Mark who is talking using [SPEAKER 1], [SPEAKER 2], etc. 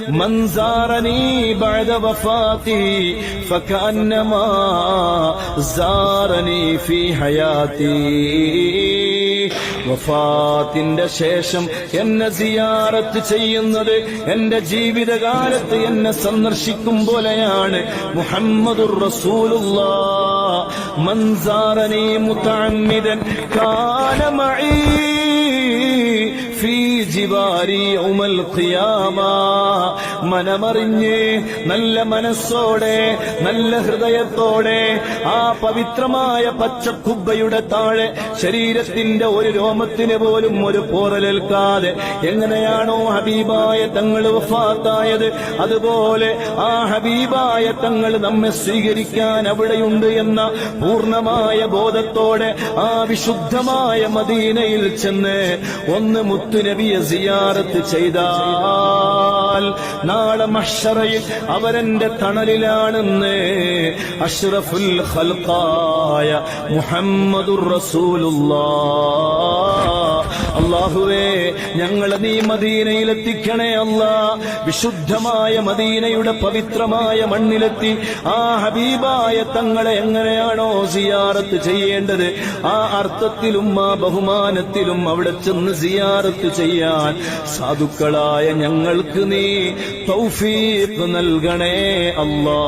[SPEAKER 1] من زارني بعد وفاتي فكأنما زارني في حياتي. വഫാത്തിന്റെ ശേഷം എന്നെ സിയാറത്ത് ചെയ്യുന്നത് എന്റെ ജീവിതകാലത്ത് എന്നെ സന്ദർശിക്കും പോലെയാണ്. മുഹമ്മദുർ റസൂലുള്ളാഹ്. മൻ സാറനി മുതഅമ്മിദൻ കാന മഈ ഫീ ജിവാരി യൗമൽ ഖിയാമ. മനമറിഞ്ഞ് നല്ല മനസ്സോടെ നല്ല ഹൃദയത്തോടെ ആ പവിത്രമായ പച്ചക്കുബ്ബയുടെ താഴെ ശരീരത്തിന്റെ ഒരു രോമത്തിന് പോലും ഒരു പോറലേൽക്കാതെ എങ്ങനെയാണോ ഹബീബായ തങ്ങൾ വഫാത്തായത്, അതുപോലെ ആ ഹബീബായ തങ്ങൾ നമ്മെ സ്വീകരിക്കാൻ അവിടെയുണ്ട് എന്ന പൂർണ്ണമായ ബോധത്തോടെ ആ വിശുദ്ധമായ മദീനയിൽ ചെന്ന് ഒന്ന് മുത്തുനബിയെ സിയാറത്ത് ചെയ്താൽ നാളെ മഹ്ശറയിൽ അവരെന്റെ തണലിലാണെന്ന് അഷ്റഫുൽ ഖൽഖായ മുഹമ്മദുർ റസൂലുള്ളാഹ്. അല്ലാഹുവേ, ഞങ്ങളെ നീ മദീനയിലെത്തിക്കണേ അല്ലാ. വിശുദ്ധമായ മദീനയുടെ പവിത്രമായ മണ്ണിലെത്തി ആ ഹബീബായ തങ്ങളെ എങ്ങനെയാണോ സിയാറത്ത് ചെയ്യേണ്ടത് ആ അർത്ഥത്തിലും ആ ബഹുമാനത്തിലും അവിടെ ചെന്ന് സിയാറത്ത് ചെയ്യാൻ സാധുക്കളായ ഞങ്ങൾക്ക് നീ തൗഫീഖ് നൽകണേ അല്ലാ.